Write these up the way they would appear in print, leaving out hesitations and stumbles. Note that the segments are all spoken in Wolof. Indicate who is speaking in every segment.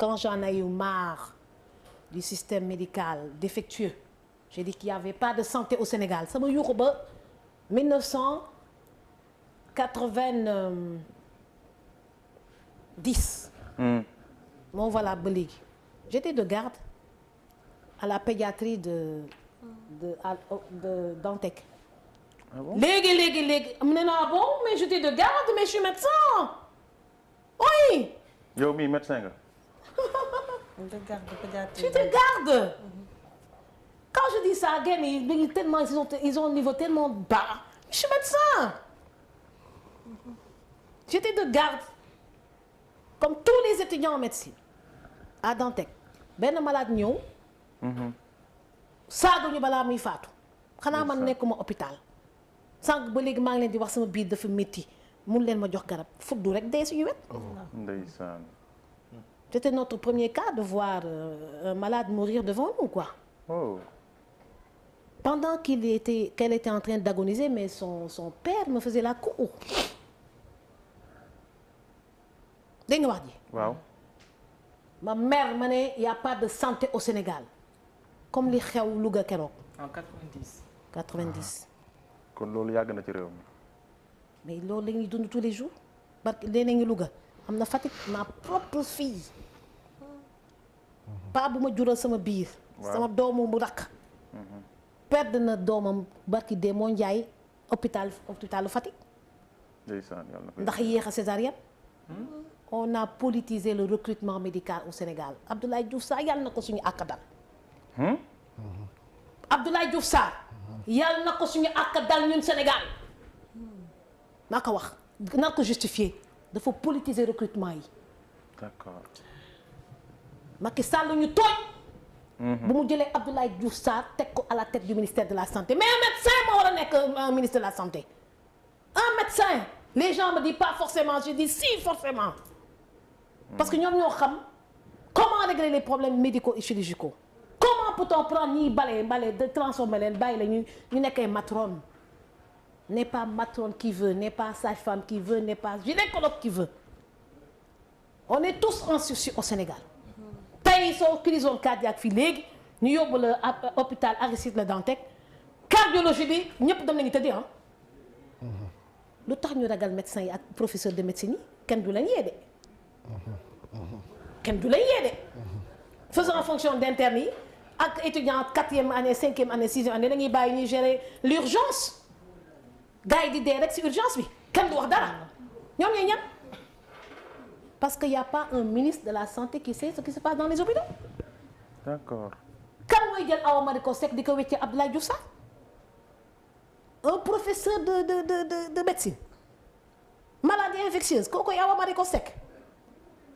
Speaker 1: quand j'en ai eu marre du système médical défectueux, j'ai dit qu'il n'y avait pas de santé au Sénégal sama yuuxu ba 1990. Bon voilà ba léegi j'étais de garde à la pédiatrie de Dantec.
Speaker 2: Ah bon?
Speaker 1: léegi am na naa bon mais j'étais de garde mais je suis médecin oui.
Speaker 2: yow mii médecin nga.
Speaker 3: de garde pédiatrie.
Speaker 1: Je suis de garde. Quand je dis ça gars yi tellement ils ont un niveau tellement bas. Je suis médecin. J'étais de garde comme tous les étudiants en médecine à Dantec benn malade ñëw. saaguñu balaa muy faatu. xanaa man nekkuma hôpital. sànq ba léegi maa ngi leen di wax sama biir dafa métti mun leen ma jox garab fuddu rek dee suñu wet.
Speaker 2: ndeysaan.
Speaker 1: C'était notre premier cas de voir un malade mourir devant nous quoi.
Speaker 2: Oh.
Speaker 1: Pendant qu'elle était en train d'agoniser mais son père me faisait la cour. dégg nga wax ji.
Speaker 2: waaw.
Speaker 1: ma mère ma ne y a pas de santé au Sénégal comme li xew Louga keroog.
Speaker 3: en 90.
Speaker 1: 90.
Speaker 2: kon loolu yàgg na ci réew mi.
Speaker 1: mais loolu la ñuy dund tous les jours barke léeg-léeg ngi Louga am na Fatick ma propre fille. pas bu ma jural sama biir. sama doomu mu rakk. perdre na doomam barki dee moo njaay hôpitalu Fatick.
Speaker 2: ndeysaan yàlla na ko
Speaker 1: ndax yéex a césarienne. on a politisé le recrutement médical au Sénégal Abdoulaye Diouf Sarr yàlla na ko suñu àq dal. Abdoulaye Diouf Sarr. yàlla na ko suñu àq dal ñun Sénégal. maa ko wax naa ko justifier dafa politiser recrutement yi.
Speaker 2: d'accord.
Speaker 1: Macky Sall ñu tooñ. bu mu jëlee Abdoulaye Diouf Sarr teg ko à la tête du ministère de la santé mais un médecin moo war a nekk un ministre de la santé. un médecin les gens me disent pas forcément je dis si forcément. parce que ñoom ñoo xam comment régler les problèmes médicaux et chirurgicaux. comment peut-on prendre ñiy bale de transformer leen bàyyi la ñu nekkee matrone. n'est pas matrone qui veut n'est pas sage-femme qui veut n'est pas gynécologue qui veut. on est tous en sursis au Sénégal. tey soo crise cardiaque fii léegi ñu yóbbu la hôpital Aristide Le Dantec cardiologie bi ñëpp dem nañu tëddi ah. lu tax ñu ragal médecins yi ak professeur de médecine yi kenn du leen yee de. faisant en fonction d'interne yi ak étudiant 4e année 5e année 6e année dañuy bàyyi ñuy gérer l'urgence gars yi di dee rek ci urgence bi kenn du wax dara ñoom ñooy ñan. parce que y a pas un ministre de la santé qui sait ce qui se passe dans les hôpitaux.
Speaker 2: d'accord.
Speaker 1: kan mooy jël Awa Mariko Seck di ko wéccee Abdoulaye Diouf Sarr un professeur de médecine maladie infectieuse kooku Awa Mariko Seck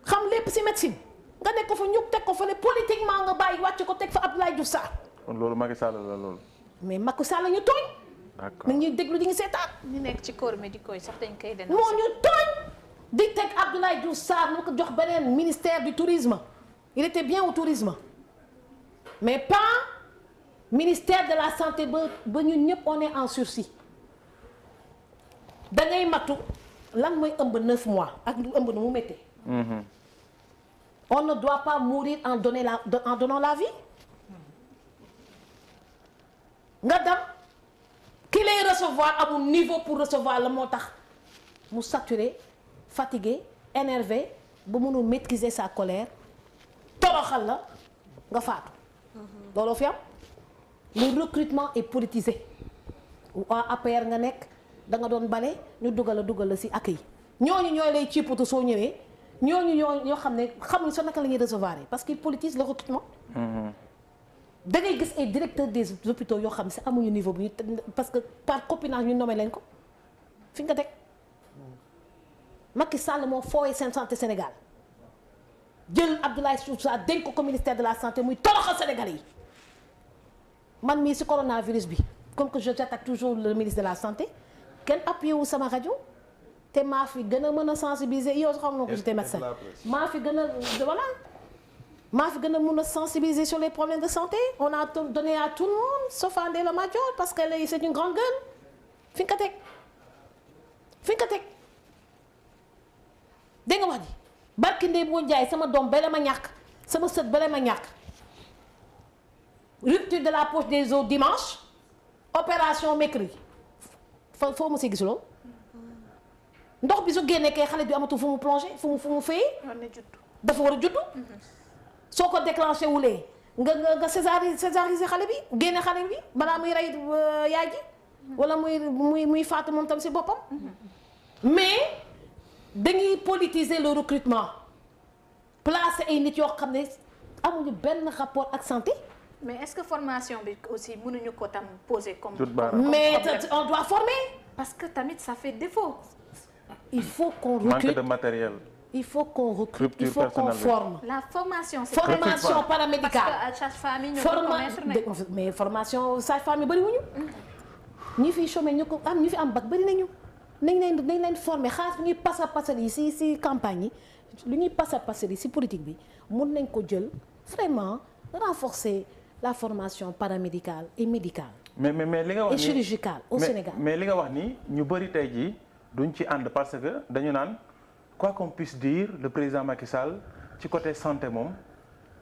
Speaker 1: xam lépp ci médecine nga nekk ko fa ñu teg ko fa ne politiquement nga bàyyi wàcc ko teg fa Abdoulaye Diouf Sarr.
Speaker 2: kon loolu Macky Sall la loolu.
Speaker 1: mais Macky Sall ñu tooñ.
Speaker 2: d'accord
Speaker 1: nit ñuy déglu di ngi seetaan.
Speaker 4: ñu nekk ci corps médicaux yi sax dañ koy dénoncer.
Speaker 1: moo ñu tooñ. di teg Abdoulaye Diouf Sarr mu ko jox beneen ministère du tourisme il était bien au tourisme mais pas ministère de la santé ba ñun ñëpp on est en sursis da ngay matu lan mooy ëmb 9 mois ak lu ëmb nu mu méttee. on ne doit pas mourir en donnant la vie. nga dem ki lay recevoir amul niveau pour recevoir la moo tax mu saturé. fatigué énervé ba mënul maîtriser sa colère toroxal la nga faatu. looloo fi am le recrutement est politisé. waa APR nga nekk da nga doon bale ñu dugal la ci accueil ñooñu ñooy lay ciipatu soo ñëwee ñooñu ñoo xam ne xamuñ sa naka la ñuy recevoir parce qu'ils politisent le recrutement. da ngay gis ay directeurs des hôpitaux yoo xam ne amuñu niveau bu ñu parce que par copinage ñu nommé leen ko fi nga teg. Macky Sall moo fooyee seen santé Sénégal jël Abdoulaye Diouf Sarr dénk ko ministère de la santé muy toroxal Sénégalais yi man mii ci coronavirus bi comme que j'attaque toujours le ministre de la santé kenn appuyé wu sama rajo te maa fi gën a mën a sensibiliser yow xam nga ko j'étais médecin maa fi gën a mën a sensibiliser sur les problèmes de santé on a donné à tout le monde sauf à Ndella Madior parce que c'est une grande gueule fi nga ko teg. dégg nga wax ji barki ndey boo jaay sama doom ba la ma ñàkk sama sët bale ma ñàkk rupture de la poche des os dimanche opération mercredi foo mu si gisuloo ndox bi su génnee kay xale bi amatul fu mu plongé fu mu fayee dafa war a juddu soo ko déclenché wulee nga césariser xale bi génne xale bi balaa muy rey yaay ji wala muy faatu moom tam si boppam mais dañuy politiser le recrutement placer ay nit yoo xam ne amuñu benn rapport ak santé.
Speaker 4: mais est-ce que formation bi aussi mënuñu ko tam poser comme.
Speaker 1: mais on doit former.
Speaker 4: parce que tamit ça fait défaut.
Speaker 1: il faut qu'on recrute
Speaker 2: manque de matériel.
Speaker 1: il faut qu'on recrute il faut qu'on forme.
Speaker 4: la formation c'est
Speaker 1: formation paramédicale
Speaker 4: parce que à sage-femme yi ñoo ko connaître
Speaker 1: mais formation sage-femme yi bëri wuñu ñi fi chômé ñu ko am ñu fi am bac bëri nañu nañ leen former xaalis bi ñuy passer yi si campagne yi lu ñuy passer yi si politique bi mun nañ ko jël vraiment renforcer la formation paramédicale et médicale.
Speaker 2: mais li nga wax
Speaker 1: et chirurgicale au Sénégal.
Speaker 2: mais li nga wax ni ñu bëri tey jii duñ ci ànd parce que dañu naan quoi qu'on puisse dire le président Macky Sall ci côté santé moom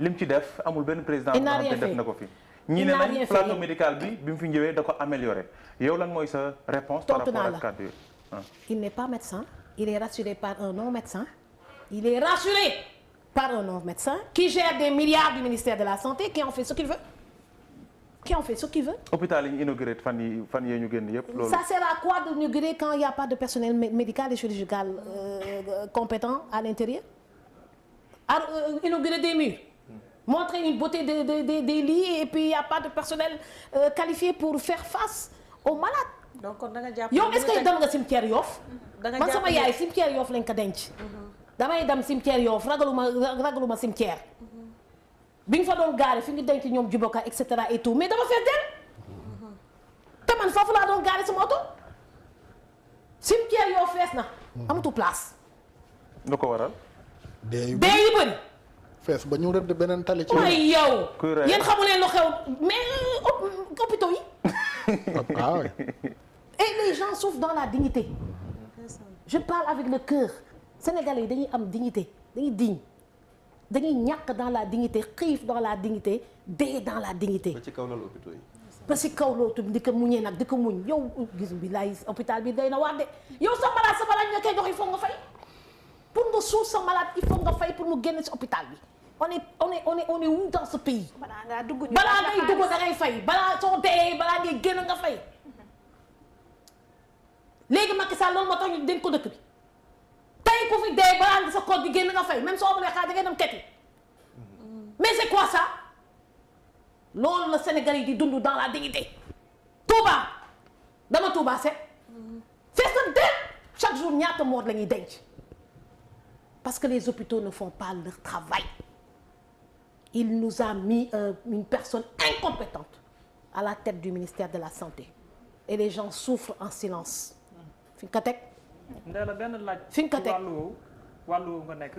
Speaker 2: lim ci def amul benn président boo xam ne def na ko fi. ñii ne nañ plateau médical bi mu fi ñëwee da ko amélioré yow lan mooy sa réponse par rapport ak kàddu yi.
Speaker 1: il n'est pas médecin il est rassuré par un non-médecin il est rassuré par un non-médecin qui gère des milliards du ministère de la santé qui en fait ce qu'il veut. hôpital
Speaker 2: yi ñu inauguré fan yii ñu génn yëpp. loolu
Speaker 1: ça sert à quoi d'inaugurer quand il y a pas de personnel médical et chirurgical compétent à l'intérieur inaugurer des murs. montrer une beauté des lits et puis il y a pas de personnel qualifié pour faire face aux malades.
Speaker 3: donc kon da nga jàpp
Speaker 1: yow est-ce que dem nga cimetière Yoff. man sama yaay cimetière Yoff lañ ko denc. damay dem cimetière Yoff ragaluma cimetière. bi nga fa doon gaare fi nga denc ñoom juboka et cetera et tout mais dama fees del te man foofu laa doon gaare sama oto cimetière Yoff fees na. amatul place.
Speaker 2: lu ko waral.
Speaker 5: dee yu
Speaker 1: bëri.
Speaker 5: fees ba ñu rëdd beneen tali ci.
Speaker 1: mooy yow yéen xamu leen lu xew mais hôpitaux yi.
Speaker 5: ah oui.
Speaker 1: et les gens souffrent dans la dignité. je parle avec le cœur. Sénégalais yi dañuy am dignité dañuy digne dañuy ñàkk dans la dignité xiif dans la dignité dee dans la dignité.
Speaker 6: ba ci kaw loolu hôpitaux yi.
Speaker 1: ba ci kaw loolu di ko muñee nag di ko muñ yow gis bi laay hôpital bi day na waar de yow sa malade ñu koy jox il faut nga fay pour nga suuf sa malade il faut nga fay pour mu génn ci hôpital bi. on est où dans ce pays. balaa ngay dugg da ngay fay balaa soo dee balaa ngay génn nga fay. léegi Macky Sall loolu moo tax ñu dénk ko dëkk bi tey ku fi dee balaa sa code bi génn nga fay même soo amulee xaalis da ngay dem keti. mais c'est quoi ça loolu la Sénégal yi di dund dans la dignité. Touba dama Touba set. fees na del chaque jour ñaata mort la ñuy denc parce que les hôpitaux ne font pas leur travail. il nous a mis une personne incompétente à la tête du ministère de la santé et les gens souffrent en silence. fi nga ko teg.
Speaker 7: Ndella benn laaj.
Speaker 1: fi nga ko teg
Speaker 7: wàllu nga nekk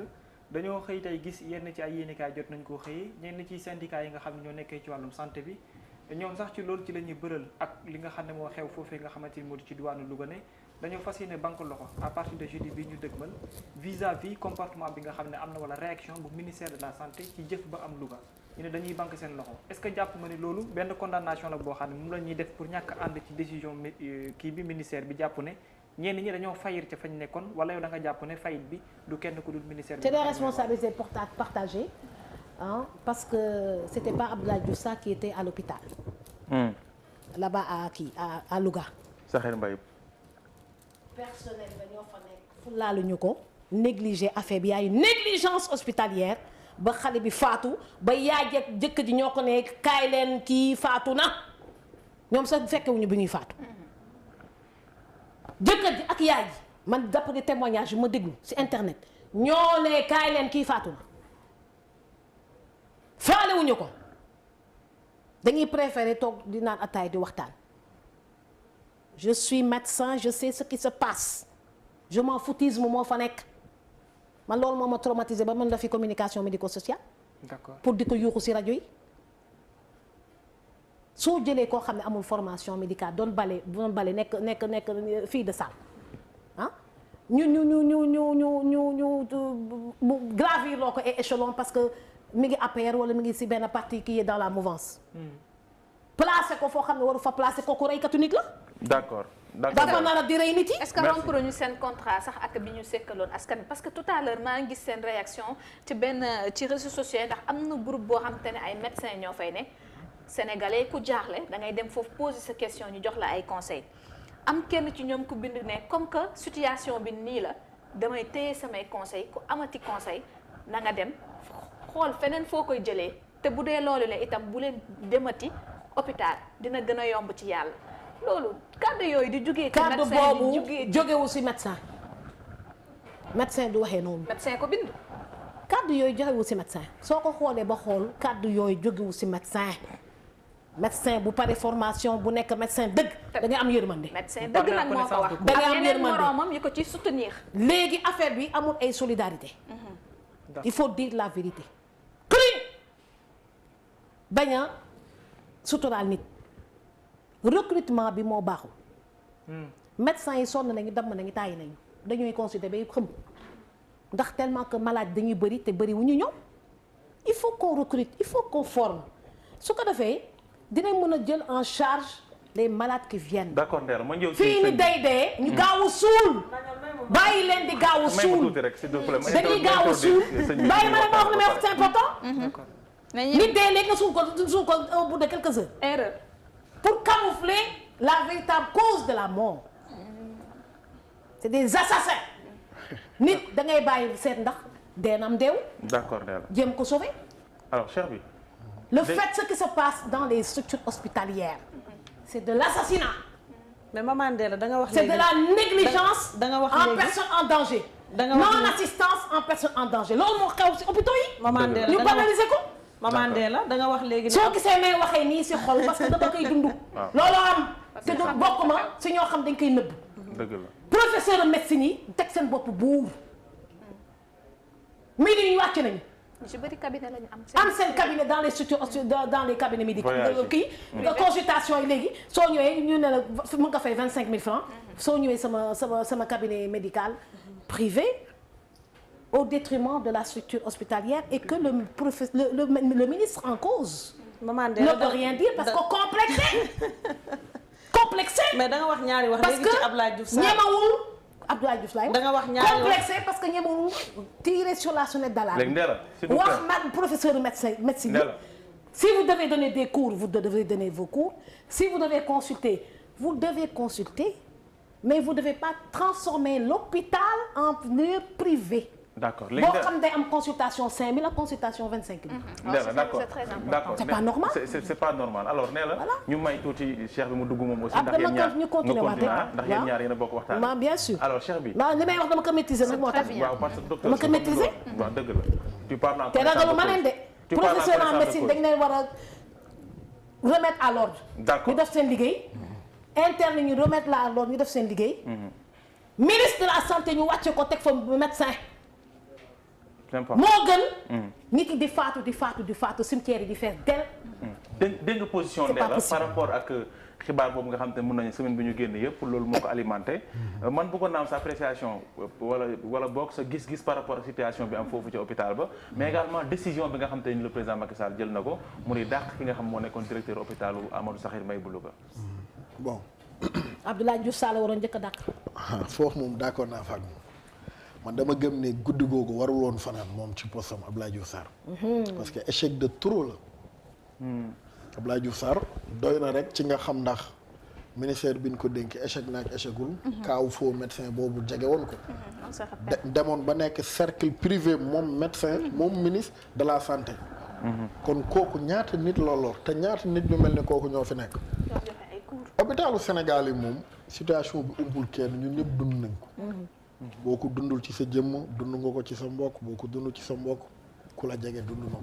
Speaker 7: dañoo xëy tey gis yenn ci ay yéenekaay jot nañ koo xëyee ñenn ci syndicat yi nga xam ne ñoo nekkee ci wàllum santé bi ñoom sax ci loolu ci la ñuy bëral ak li nga xam ne moo xew foofee nga xamante ni moo di ci diwaanu Louga ne dañoo fas yéene banque loxo à partir de jeudi bi ñu dëgmal vis-à-vis comportement bi nga xam ne am na wala réaction bu ministère de la santé ci jëf ba am Louga ñu ne dañuy banque seen loxo est-ce que jàpp ma ni loolu benn condamnation la boo xam ne moom la ñuy def pour ñàkk ànd ci décision kii bi ministère bi jàpp ne ñenn ñi dañoo fayir ca fañ nekkoon wala yow da nga jàpp ne fayit bi du kenn ku dul ministère bi.
Speaker 1: c'est des responsabilités partagées parce que c'était pas Abdoulaye Diouf Sarr qui était à l'hôpital là-bas à Louga.
Speaker 2: Sakhir Mbaye.
Speaker 1: personnel dañoo fa nekk fu laaluñu ko négliger affaire bi yaay négligence hospitalière ba xale bi faatu ba yaay jëkk ji ñoo ko ne kaay leen kii faatu na ñoom sax fekkewuñu bi ñuy faatu. jëkkër ji ak yaay ji man d'après des témoignages yu ma déglu ci internet ñoo ne kaay leen kii faatu na faalewuñu ko dañuy préférer toog di naan ataay di waxtaan. je suis médecin je sais ce qui se passe je m'en foutisme moo fa nekk man loolu moo ma traumatisé ba man la fi communication médico-sociale.
Speaker 7: d'accord
Speaker 1: pour di ko yuuxu ci rajo yi. soo jëlee koo xam ne amul formation médicale doon bale nekk fille de salle ah ñu gravir loo ko échelon parce que mi ngi APR wala mi ngi ci benn parti qui est dans la mouvance. placé ko foo xam ne waru fa placé kooku reykatu nit la.
Speaker 2: d'accord
Speaker 1: dafa nar a di rey nit yi.
Speaker 4: est-ce que rompre ñu seen contrat sax ak bi ñu sekkaloon askan parce que tout à l'heure maa ngi gis seen réaction ci réseaux sociaux yi ndax am na groupe boo xam te ne ay médecins ñoo fay ne sénégalais ku jaaxle da ngay dem foofu poser sa question ñu jox la ay conseils am kenn ci ñoom ku bind ne comme que situation bi nii la damay téye samay conseils ku amati conseil na nga dem xool feneen foo koy jëlee te bu dee loolu la itam bu leen demati hôpital dina gën a yomb ci yàlla loolu kàddu yooyu di jógee.
Speaker 1: kàddu boobu jógewu ci médecin du waxee noonu.
Speaker 4: médecin ko bind.
Speaker 1: kàddu yooyu jógewu ci médecin soo ko xoolee ba xool kàddu yooyu jógewu ci médecin bu pare formation bu nekk médecin dëgg da ngay am yërmande.
Speaker 4: médecin dëgg nag moo ko wax.
Speaker 1: da ngay am
Speaker 4: yeneen
Speaker 1: yërmande
Speaker 4: moroomam yi ko ci soutenir.
Speaker 1: léegi affaire bi amul ay solidarité. il faut dire la vérité. bañ a suturaal nit. recrutement bi moo baaxul. médecins yi sonn nañu damm nañu tàyyi nañu dañuy consulter ba yëpp xam ndax tellement que malade dañuy bëri te bëri wu ñu ñoom il faut qu'on recrute il faut qu'on forme su ko defee dinañ mën a jël en charge les malades qui viennent.
Speaker 2: d'accord Ndella ma ñëw
Speaker 1: fii ni day dee. ñu gaaw a suul. bàyyi leen di gaaw a suul dañuy gaaw a suul bàyyi ma leen ma wax li may wax c'est important. nit dee léegi nga suul ko au bout de quelques heures.
Speaker 4: erreur.
Speaker 1: pour camoufler la véritable cause de la mort. C'est des assassins. nit da ngay bàyyi seet ndax deenam deew.
Speaker 2: d'accord Ndella.
Speaker 1: jéem ko sauver.
Speaker 2: alors cher bi.
Speaker 1: le fait ce qui se passe dans les structures hospitalières c'est de l'assassinat.
Speaker 3: mais maman Ndella da nga wax
Speaker 1: c'est de la négligence
Speaker 3: da nga wax
Speaker 1: en personne en danger.
Speaker 3: da nga wax
Speaker 1: non assistance en personne en danger loolu moo xew ci hôpitaux yi.
Speaker 3: maman Ndella
Speaker 1: ñu banaliser ko.
Speaker 3: maman Ndella da nga wax léegi.
Speaker 1: soo gisee may waxee nii ci xol parce que dama koy dund. loolu am te du bokk ma ci ñoo xam dañ koy nëbb.
Speaker 2: dëgg la
Speaker 1: professeur de médecine yi teg seen bopp buur. midi yi wàcc nañu.
Speaker 4: ci bëri cabinet lañu
Speaker 1: am seen cabinet dans les structures dans les cabinets médicaux. kii consultation yi léegi soo ñëwee ñu ne la mën nga fay 25 000 francs. soo ñëwee sama cabinet médical privé. au détriment de la structure hospitalière et que le ministre en cause
Speaker 3: maman Ndella
Speaker 1: ne peut rien dire parce que complexé.
Speaker 3: mais da nga wax ñaari wax léegi ci Abdoulaye Diouf Sarr
Speaker 1: ñemewul Abdoulaye Diouf Sarr
Speaker 3: da nga wax ñaari wax
Speaker 1: complexé parce que ñemewul tirer sur la sonnette d'alarme.
Speaker 2: léegi Ndella
Speaker 1: wax man professeur médecine si vous devez donner des cours vous devez donner vos cours si vous devez consulter vous devez consulter mais vous devez pas transformer l'hôpital en lieu privé.
Speaker 2: d'accord
Speaker 1: boo xam day am consultation 5 000 ak consultation 25 000.
Speaker 2: Ndella d'accord d'accord
Speaker 1: c'est pas normal.
Speaker 2: c'est pas normal alors Ndella ñu may tuuti Cheikh bi mu dugg moom aussi. ndax
Speaker 1: dama
Speaker 2: yéen ñaar
Speaker 1: ñu continuer waat
Speaker 2: ndax yéen ñaar yéen a bokk waxtaan.
Speaker 1: waaw bien sûr
Speaker 2: alors Cheikh bi.
Speaker 1: waaw li may wax dama ko maîtriser nag moo tax.
Speaker 2: waaw parce que docteur
Speaker 1: dama ko maîtriser.
Speaker 2: waaw dëgg la. tu parles en
Speaker 1: te ragalu ma leen de. professeur en médecine dañ leen war a remettre à l'ordre.
Speaker 2: d'accord
Speaker 1: ñu def seen liggéey. interne ñu remettre à l'ordre ñu def seen liggéey. ministre de la santé ñu wàcce ko teg fa médecin. moo gën. nit yi di faatu cimetière yi di fees del.
Speaker 2: dégg nga position Ndella par rapport ak xibaar boobu nga xam te mën nañu semaine bi ñu génn yëpp loolu moo ko alimenté. man bëggoon naa am sa appréciation wala boog sa gis-gis par rapport ak situation bi am foofu ci hôpital ba. mais également décision bi nga xam te ni le président Macky Sall jël na ko mu di dàq ki nga xam moo nekkoon directeur hôpitalu Amadou Sakhir Mbaye bu Louga.
Speaker 5: bon.
Speaker 1: Abdoulaye Diouf Sall waroon njëkk a dàq.
Speaker 5: foofu moom d'accord naa fa ak moom man dama gëm ne guddi googu warul woon fanaan moom ci postam Abdoulaye Diouf Sarr. parce que échec de trop la. Abdoulaye Diouf Sarr doy na rek ci nga xam ndax ministère bi ñu ko dénk échec na ak échecul. kaaw faux médecin boobu jege woon ko. demoon ba nekk cercle privé moom médecin moom ministre de la santé. kon kooku ñaata nit la lor te ñaata nit ñu mel ne kooku ñoo fi nekk. hôpitalu Sénégal yi moom situation bi umpul kenn ñun ñëpp dund nañ ko. boo ko dundul ci sa jëmm dund nga ko ci sa mbokk boo ko dundul ci sa mbokk ku la jege dund na ko.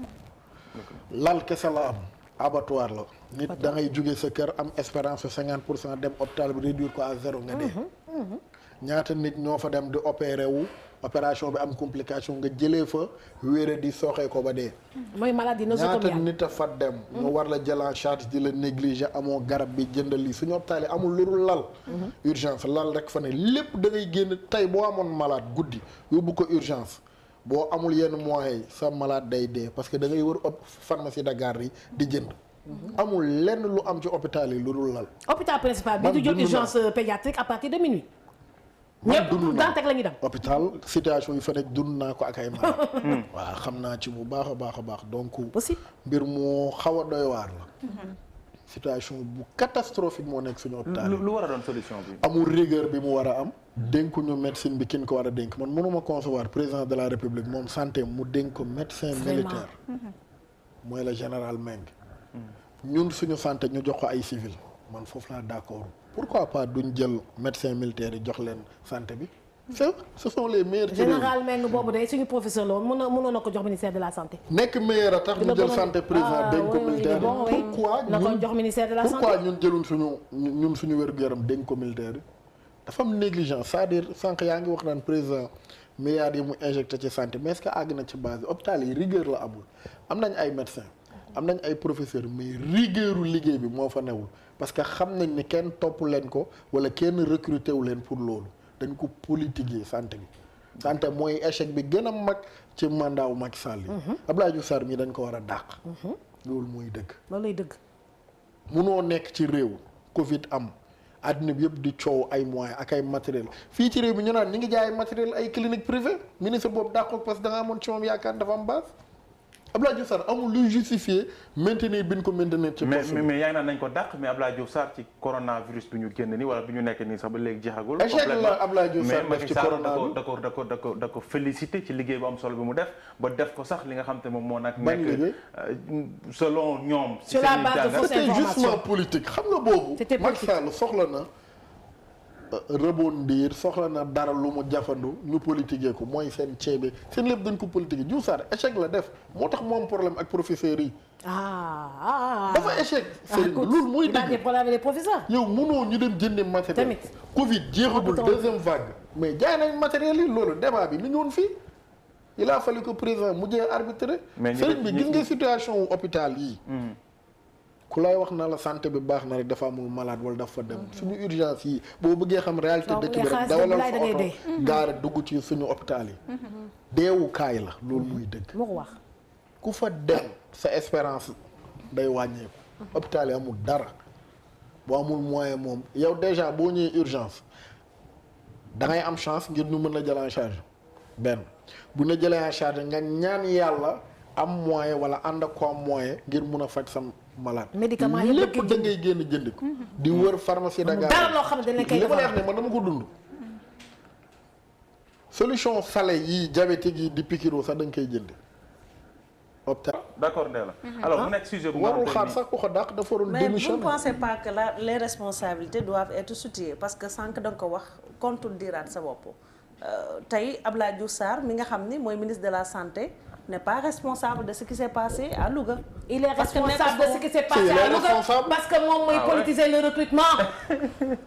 Speaker 5: lal kese la am abattoir la. nit da ngay jóge sa kër am espérance su 50% dem hôpital bi réduire ko à 0 nga dee. ñaata nit ñoo fa dem di opérer wu opération bi am complication nga jëlee fa wéere di sooxee ko ba dee.
Speaker 1: mooy maladie nosocomiale
Speaker 5: ñaata nit a fa dem. ñu war la jël en charge di la négliger amoo garab bi jëndal lii suñu hôpital yi amul lu dul lal. urgence lal rek fa ne lépp da ngay génn tey boo amoon malade guddi yóbbu ko urgence boo amul yenn moyens yi sa malade day dee parce que da ngay wër pharmacie Dakar yi di jënd. amul lenn lu am ci hôpital yi lu dul lal.
Speaker 1: hôpital principal bi du jot urgence pédiatrique à partir de minuit. ñëpp Dantec la ñuy dem.
Speaker 5: hôpital situation yi fa nekk dund naa ko ak ay malade. waaw xam naa ci bu baax a baax donc.
Speaker 1: possible
Speaker 5: mbir moo xaw a doy waar la. situation bu catastrophique moo nekk suñu hôpital yi.
Speaker 2: lu war a doon solution bi.
Speaker 5: amul rigueur bi mu war a am. dénkuñu médecine bi kin ko war a dénk man mënuma concevoir président de la république moom santé mu dénk ko médecin militaire. mooy la général Meng. ñun suñu santé ñu jox ko ay civil man foofu laa d'accord pourquoi pas duñ jël médecin militaire yi jox leen santé bi. ce sont les meilleurs.
Speaker 1: général Meng boobu de suñu professeur la woon mënoon na ko jox ministère de la santé.
Speaker 5: nekk meilleur a tax ñu jël santé président dénk ko militaire pourquoi
Speaker 1: na ko jox ministère de la santé
Speaker 5: pourquoi ñun jëlun suñu wér-gu-yaram dénk ko militaire yi dafa am négligence c'est-à-dire sànq yaa ngi wax naan président milliards yi mu injecté ci santé mais est-ce que àgg na ci base hôpital yi rigueur la amul am nañ ay médecins am nañ ay professeurs mais rigueuru liggéey bi moo fa newul parce que xam nañ ni kenn topp leen ko wala kenn recruté wu leen pour loolu dañ ko politiquer santé bi santé mooy échec bi gën a mag ci mandat wu Macky Sall yi. Abdoulaye Diouf Sarr mii dañ ko war a dàq. loolu mooy dëgg.
Speaker 1: loolu lay dëgg.
Speaker 5: munoo nekk ci réew Covid am àddina bi yëpp di coow ay moyens ak ay matériel fii ci réew mi ñu naan ñi ngi jaay matériel ay clinique privée ministre boobu dàq ko parce que da nga amoon ci moom yaakaar dafa am base. Abdoulaye Diouf Sarr amul luy justifier maintenir bi ñu ko maintenir ci poste
Speaker 2: mais yaa ngi naan nañ ko dàq mais Abdoulaye Diouf Sarr ci coronavirus bi ñu génn nii wala bi ñu nekk nii sax ba léegi jeexagul.
Speaker 5: échec la Abdoulaye Diouf Sarr def ci corona
Speaker 2: bi da ko félicité ci liggéey bu am solo bi mu def ba def ko sax li nga xam te moom moo nag nekk selon ñoom.
Speaker 1: sur la base de fausses informations
Speaker 5: c'était justement politique xam nga boobu.
Speaker 1: c'était politique
Speaker 5: Macky Sall soxla na rebondir soxla na dara lu mu jafandu ñu politiquer ko mooy seen ceebe seen lépp dañ ko politiquer Diouf Sarr échec la def moo tax moom problème ak professeurs yi. dafa échec. sëriñ bi loolu mooy dëgg
Speaker 1: problème avec les professeurs.
Speaker 5: yow mënoo ñu dem jëndi matériel.
Speaker 1: tamit
Speaker 5: Covid jeexagul deuxième vague. mais jaay nañ matériel yi loolu débat bi mi ngi woon fii il a fallu que président mujjee arbitrer. mais sëriñ bi gis nga situation wu hôpital yi. ku lay wax na la santé bi baax na rek dafa amul malade wala dafa dem suñu urgence yi boo bëggee xam réalité dëkk bi rek dawalal fa oto gaare dugg ci suñu hôpital yi deewukaay la loolu muy dëgg
Speaker 1: moo ko wax
Speaker 5: ku fa dem sa espérance day wàññeeku hôpital yi amul dara boo amul moyen moom yow déjà boo ñëwee urgence da ngay am chance ngir ñu mën la jël en charge benn bu ñu la jëlee en charge nga ñaan yàlla am moyen wala ànd ak ko am moyen ngir mun a faj sam malade
Speaker 1: médicament
Speaker 5: lépp da ngay génn jënd ko di wër pharmacie Dakar
Speaker 1: dara loo xam ne dañ koy
Speaker 5: li ma leer ne man dama ko dund solution salé yi diabétique yi di pikiro sax dañ koy jënd hôpital
Speaker 2: d'accord Ndella alors mu nekk sujet bu
Speaker 5: warul xaar sax ku ko dàq dafa waroon démission.
Speaker 3: mais vous ne pensez pas que les responsabilités doivent être situées parce que sànq da nga ko wax contrediraat sa bopp tey Abdoulaye Diouf Sarr mi nga xam ni mooy ministre de la santé n'est pas responsable de ce qui s'est passé à Louga.
Speaker 1: Il est responsable de ce qui s'est passé à Louga parce que moom mooy politiser le recrutement.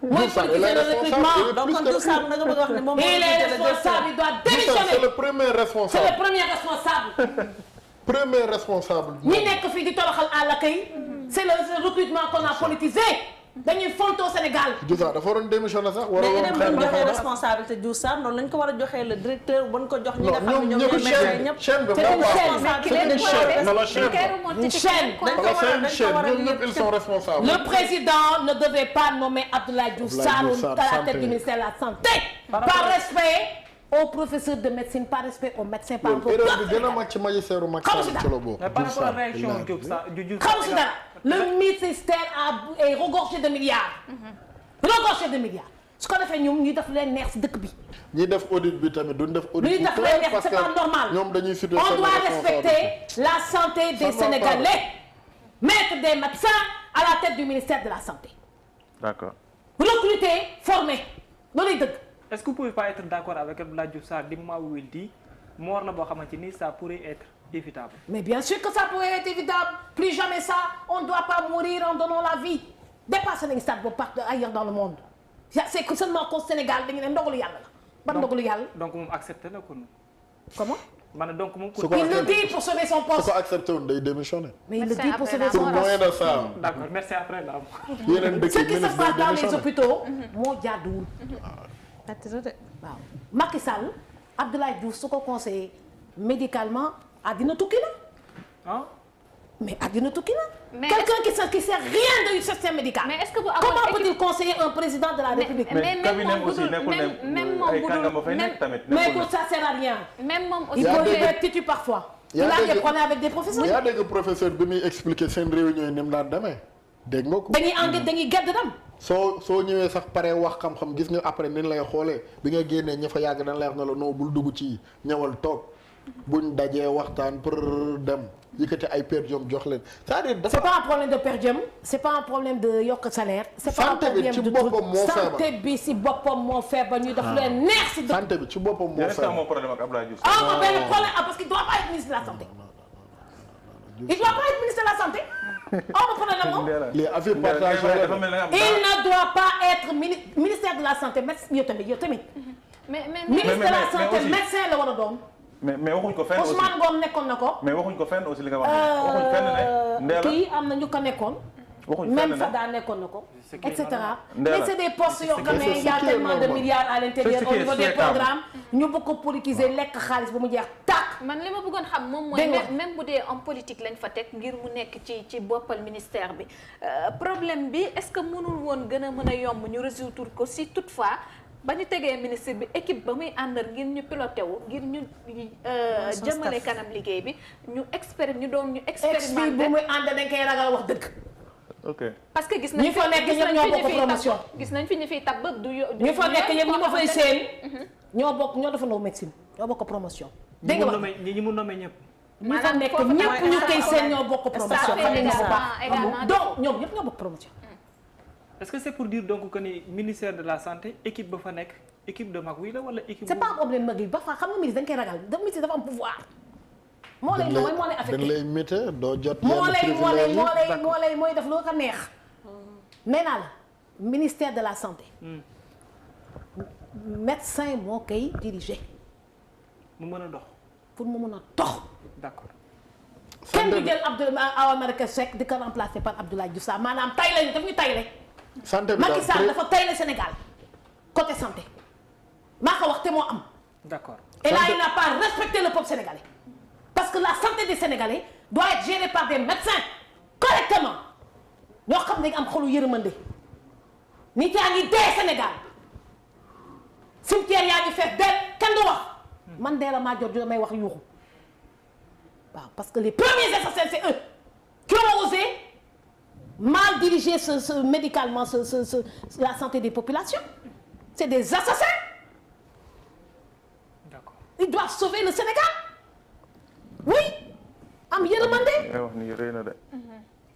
Speaker 1: mooy politiser le recrutement.
Speaker 3: donc Diouf Sarr na nga bëgg a wax ne moom
Speaker 1: il est responsable, il doit démissionner.
Speaker 5: C'est le premier responsable.
Speaker 1: C'est le premier responsable.
Speaker 5: Premier responsable.
Speaker 1: ñi nekk fii di toroxal à l'accueil. C'est le recrutement qu'on a politisé. dañuy fonto Sénégal.
Speaker 5: Diouf Sarr dafa waroon démissionné sax. waroon
Speaker 3: mais ñu joxee responsabilité Diouf Sarr noonu lañ ko war a joxee le directeur ban ko jox ñi nga xam ne ñoom ñooy médecin ñëpp.
Speaker 5: chaîne bi ils sont responsables.
Speaker 1: Le président ne devait pas nommer Abdoulaye Diouf Sarr à la tête du ministère de la santé. Par respect aux professeurs de médecine, par respect aux médecins, par rapport
Speaker 5: bi gën a mag ci magistère Macky Sall ci la bokk.
Speaker 7: par rapport à réaction Diouf Sarr
Speaker 1: le ministère est regorgé de milliards. regorgé de milliards. su ko defee ñoom ñuy def leen neex si dëkk bi.
Speaker 5: ñi def audit bi tamit duñ def audit.
Speaker 1: ñuy def leen neex c'est pas normal.
Speaker 5: ñoom dañuy situé
Speaker 1: on doit respecter la santé des Sénégalais. mettre des médecins à la tête du ministère de la santé.
Speaker 2: D'accord.
Speaker 1: recruter former loolu dëgg.
Speaker 7: est-ce que vous pouvez pas être d'accord avec Abdoulaye Diouf Sarr du moment où il dit mort la boo xamante ni ça pourrait être évitable.
Speaker 1: Mais bien sûr que ça pourrait être évitable. Plus jamais ça, on ne doit pas mourir en donnant la vie. Dépassez les stades partout ailleurs dans le monde. C'est que seulement qu'au Sénégal dañu ne ndogalu yàlla la. ban ndogalu yàlla.
Speaker 7: donc moom accepté na ko.
Speaker 1: Comment?
Speaker 7: maanaam donc moom.
Speaker 1: il le dit pour sauver son poste.
Speaker 5: su ko accepté woon day démissionné.
Speaker 1: mais il le dit pour sauver son
Speaker 5: pour
Speaker 1: poste.
Speaker 5: moyen de ça.
Speaker 7: d'accord merci après là.
Speaker 5: yeneen dëkk
Speaker 1: ce qui se passe dans les hôpitaux. moo jaaduwul.
Speaker 3: waaw
Speaker 1: Macky Sall Abdoulaye Diouf su ko conseillé médicalement àddina tukki na.
Speaker 7: ah.
Speaker 1: mais àddina tukki na.
Speaker 4: mais
Speaker 1: quelqu'un qui sait rien du système médical.
Speaker 4: mais est-ce que bu amoon
Speaker 1: comment peut-il conseiller un président de la République.
Speaker 2: mais cabinet aussi nekkul ne ay kàngam fay nekk tamit.
Speaker 1: mais pour ça sert à rien.
Speaker 4: même moom aussi
Speaker 1: il faut être têtu parfois. il a des problèmes avec des professeurs.
Speaker 5: yaa dégg professeur bi muy expliquer seen réunion yi ni mu daan demee dégg nga ko.
Speaker 1: dañuy gedd dem.
Speaker 5: soo ñëwee sax pare wax xam-xam gis nga après ni lay xoolee bi nga génnee ña fa yàgg dañ lay wax ne la non bul dugg ci ñëwal toog buñ dajee waxtaan pour dem yëkkati ay per diem jox leen c'est-à-dire dafa.
Speaker 1: c'est pas un problème de per diem c'est pas un problème de yokk salaire. c'est pas un problème de santé bi ci boppam moo feebar ñu def leen neex ci.
Speaker 5: santé bi ci boppam moo feebar
Speaker 2: moo problème ak Abdoulaye Diouf.
Speaker 1: ah benn problème parce qu'il doit pas être ministre de la santé. il doit pas être ministre de la santé. oh problème moom.
Speaker 5: les affaires partagées
Speaker 1: il ne doit pas être ministère de la santé yow tamit.
Speaker 4: mais
Speaker 1: ministre de la santé médecin la war a doon.
Speaker 2: mais waxuñ ko fenn aussi
Speaker 1: Ousmane Ngom nekkoon na ko.
Speaker 2: mais waxuñ ko fenn aussi li nga wax waxuñ fenn ne. Ndéla
Speaker 1: kii am na ñu ko nekkoon.
Speaker 2: waxuñ fenn ne
Speaker 1: même Fada nekkoon na ko. et cetera
Speaker 2: Ndéla
Speaker 1: mais c'est des postes yoo xam ne y a tellement de milliards à l'intérieur au niveau des programmes. ñu bëgg ko politiser lekk xaalis ba mu jeex tàkk.
Speaker 4: man li ma bëggoon xam moom mooy même bu dee en politique lañ fa teg ngir mu nekk ci boppal ministère bi problème bi est-ce que mënul woon gën a mën a yomb ñu résoudre ko si toutefois. ba ñu tegee ministre bi équipe ba muy àndal ngir ñu piloté wu ngir ñu jëmale kanam liggéey bi ñu expérimenté
Speaker 1: bu muy ànd dañ koy ragal wax dëgg.
Speaker 2: ok
Speaker 4: parce que gis nañ
Speaker 1: fa nekk ñëpp ñoo bokk promotion.
Speaker 4: gis nañ fi ñu fiy tab du
Speaker 1: ñu fa nekk ñëpp ñu ma fay seen. ñoo defandoo médecine ñoo bokk promotion. dégg nga wax
Speaker 7: ñi mu nommé ñëpp.
Speaker 1: ñu fa nekk ñëpp ñu koy seen ñoo bokk promotion. donc ñoom ñëpp ñoo bokk promotion.
Speaker 7: est-ce que c'est pour dire donc que ni ministère de la santé équipe ba fa nekk équipe de mag wi la wala équipe.
Speaker 1: c'est pas un problème mag yi ba fa xam nga ministre dañ koy ragal ministre dafa am pouvoir. moo lay affecté
Speaker 5: dañ lay mété doo jot.
Speaker 1: mooy def loo ko neex. nee naa la ministère de la santé. médecin moo koy diriger.
Speaker 7: mu mën a dox.
Speaker 1: pour mu mën a dox.
Speaker 7: d'accord.
Speaker 1: kenn du jël Awa Marie Seck di ko remplacer par Abdoulaye Diouf Sarr maanaam tay lañu daf ñu tayle.
Speaker 5: santé bi
Speaker 1: Macky Sall dafa tayle Sénégal côté santé maa ko wax te moo am.
Speaker 7: d'accord.
Speaker 1: et là il n'a pas respecté le peuple sénégalais parce que la santé des Sénégalais doit être gérée par des médecins correctement ñoo xam ne am xolu yërmande nit yaa ngi dee Sénégal cimetière yaa ngi fees dee kenn du wax man dee la maa jot damay wax yuuxu waaw parce que les premiers assassins c'est eux qui ont osé mal diriger ce médicalement la santé des populations c'est des assassins.
Speaker 7: D'accord.
Speaker 1: Ils doivent sauver le Sénégal. Oui. am yërmande.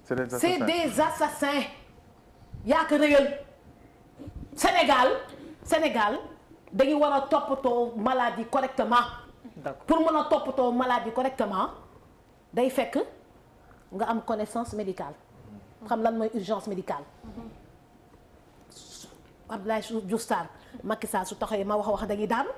Speaker 1: C'est des assassins. yaa ko réyal Sénégal dañu war a toppatoo maladie correctement. pour mën a toppatoo maladie correctement day fekk nga am connaissance médicale. xam lan mooy urgence médicale. Abdoulaye Diouf Sarr Macky Sall su taxawee ma wax dañuy daanu.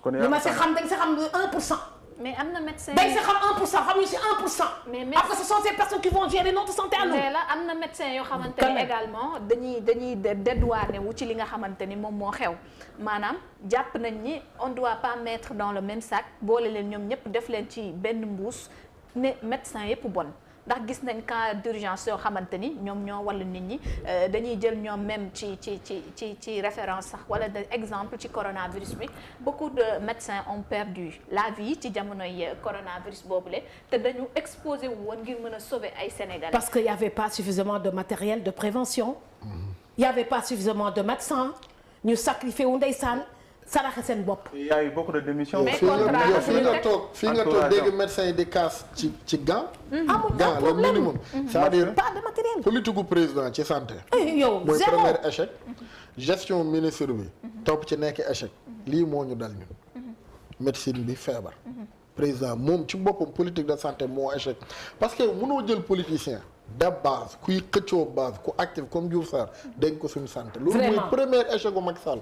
Speaker 2: kon
Speaker 1: li ma si xam dañ si xam 1%.
Speaker 4: mais am na médecin
Speaker 1: dañ si xam 1% xamuñu si 1%.
Speaker 4: mais
Speaker 1: après ce sont ces personnes qui vont gérer notre santé à nous.
Speaker 4: mais la am na médecin yoo xamante ni également dañuy dédouané wu ci li nga xamante ni moom moo xew maanaam jàpp nañ ni on doit pas mettre dans le même sac boole leen ñoom ñëpp def leen ci benn mbuus ne médecin yëpp bon. ndax gis nañ cas d'urgence yoo xamante ni ñoom ñoo wala nit ñi dañuy jël ñoom même ci référence sax wala de exemple ci coronavirus bi beaucoup de médecins ont perdu la vie ci jamonoy coronavirus boobule te dañu exposé wu woon ngir mën a sauver ay Sénégalais.
Speaker 1: parce que y avait pas suffisamment de matériel de prévention. y avait pas suffisamment de médecins ñu sacrifié wu ndeysaan saraxe seen bopp.
Speaker 2: il y a eu beaucoup de démissions.
Speaker 4: mais
Speaker 5: fii nga toog dégg médecin yi di casse ci gant. gant le minimum. c'est-à-dire
Speaker 1: pas de matériel.
Speaker 5: politique gu président ci santé.
Speaker 1: yow
Speaker 5: mooy
Speaker 1: zéro
Speaker 5: premier échec. gestion ministre bi. topp ci nekk échec. lii moo ñu dal ñun. médecine bi feebar. président moom ci boppam politique de santé moo échec parce que mënoo jël politicien. de base kuy xëccoo base ku actif comme Diouf Sarr dégg ko suñu santé. loolu mooy premier échec gu Macky Sall.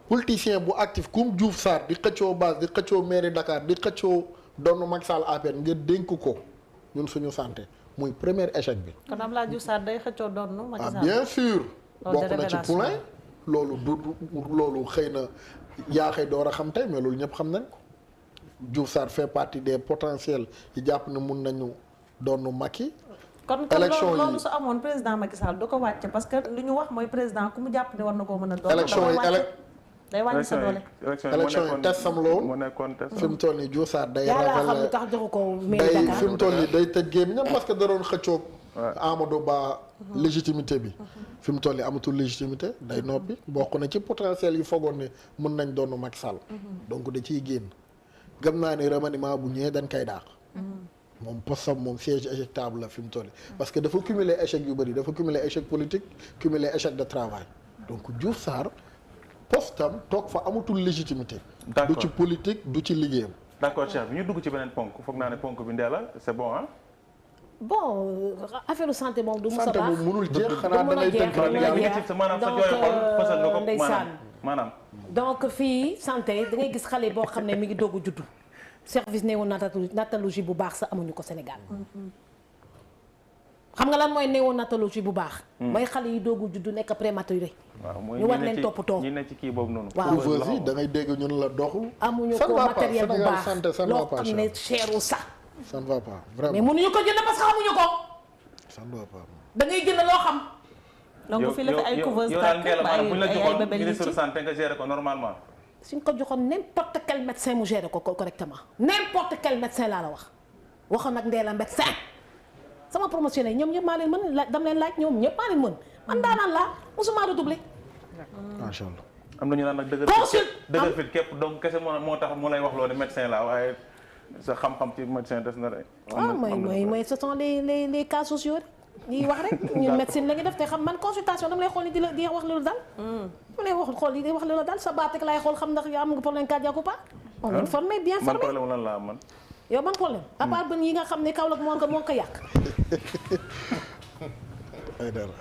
Speaker 5: politicien bu actif comme Diouf Sarr di xëccoo base di xëccoo mairie Dakar di xëccoo doonu Macky Sall APR nga dénk ko ñun suñu santé muy premier échec bi.
Speaker 3: kon Abdoulaye Diouf Sarr day xëccoo doonu Macky Sall.
Speaker 5: bien sûr. bokk na ci poulain loolu du loolu xëy na yaa xëy door a xam tey mais loolu ñëpp xam nañ ko. Diouf Sarr fait partie des potentiels yi jàpp ne mun nañu doonu Macky.
Speaker 3: kon loolu su amoon président Macky Sall du ko wàcce parce que lu ñu wax mooy président ku mu jàpp ne war na koo mën a doon.
Speaker 5: élection yi
Speaker 3: day wàññi sa doole.
Speaker 5: élection yi testam la woon fi mu toll nii Diouf Sarr day
Speaker 1: xam tax joxu ko mairie Dakar
Speaker 5: fi mu toll nii day tëj gémmiñam parce que da doon xëccoog Amadou Ba légitimité bi fi mu toll nii amatul légitimité day noppi bokk na ci potentiel yi foogoon ne mën nañ doonu Macky Sall donc da ciy génn gëm naa ne remaniement bu ñëwee dañ koy dàq moom postam moom siège éjectable la fi mu toll parce que dafa cumuler échec yu bëri dafa cumuler échec politique cumuler échec de travail donc Diouf Sarr postam toog fa amatul légitimité du ci politique du ci liggéeyam
Speaker 2: d'accord Cheikh bi ñu dugg ci beneen ponk foog naa ne ponk bi ndee la c'est bon ah
Speaker 1: bon affaire santé moom du musa baax
Speaker 5: santé moom mënul jeex xanaa da ngay tënk
Speaker 2: maanaam sa jooy xol fësal nga ko
Speaker 1: ndeysaan
Speaker 2: maanaam
Speaker 1: donc fii santé da ngay gis xale boo xam ne mi ngi doog a juddu service néonatologie bu baax sa amuñu ko Sénégal xam nga lan mooy néonatologie bu baax mooy xale yi doog a juddu nekk prématuré ñu war leen toppatoo
Speaker 2: ñi ne ci kii boobu noonu
Speaker 5: couveuse yi da ngay dégg ñun la doxul
Speaker 1: amuñu ko matériel bu baax loo xam ne cheru sax
Speaker 5: ça ne va pas vraiment
Speaker 1: mais mënuñu ko jënd parce que xamuñu ko
Speaker 5: ça ne va pas
Speaker 1: da ngay jënd loo xam
Speaker 3: donc fii la fi ay couveuse
Speaker 2: yow daal ndee la maanaam bu ñu la joxoon
Speaker 3: bébé
Speaker 2: ministre santé nga gérer ko normalement
Speaker 1: suñ ko joxoon n'importe quel médecin mu gérer ko correctement n'importe quel médecin laa la waxoon nag ndee la médecin sama promotionnaire ñoom ñëpp maa leen mën dam leen laaj ñoom ñëpp maa leen mën man daanaan laa musuma redoubler
Speaker 5: macha allah
Speaker 2: am na ñu naan nag dëgër fit képp donc kese moo tax mu lay wax loolu médecin la waaye sa xam-xam ci médecin des na rek
Speaker 1: mooy ce sont les cas sociaux ñuy wax rek ñun médecine la ñu def te xam man consultation dama lay xool ni di wax loolu daal mu lay wax xool yi di wax loolu daal sa baat rek laay xool xam ndax yaa am nga problème cardiaque ou pas on est formé bien formé
Speaker 2: man problème lan la man
Speaker 1: yow ban problème à part bën yi nga xam ne Kaolack moo ko yàq
Speaker 5: ay dara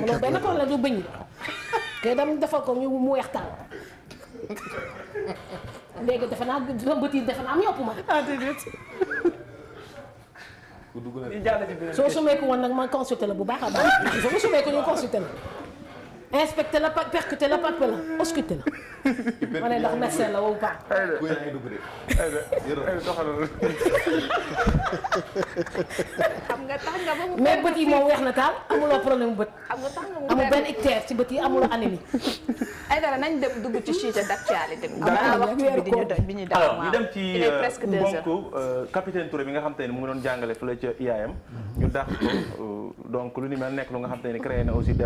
Speaker 1: loolu benn problème du bëñ yi te dam defal ko ñu mu weex taal léegi defe naa bët yi defe naa am yopp ma soo sumee ko woon nag ma consulté la bu baax a baax il faut nga sumee ko ñu consulté la inspecté la percuté la palpé la ausculté la ma ne ndax médecin la woo pas
Speaker 4: xam nga tax nga ba mu
Speaker 1: mais bët yi moom weex na taal amuloo problème bët
Speaker 4: xam nga tax nga mu
Speaker 1: amul benn ictère ci bët yi amuloo anémie
Speaker 4: ay dara nañ dem dugg ci sujet d'actualité bi bi ñu daw
Speaker 2: alors ñu dem ci mbokku capitaine Touré bi nga xam te ne mu ngi doon jàngale fële ca IAM ñu dàq ko donc lu ni mel nekk lu nga xam te ne créé na aussi débat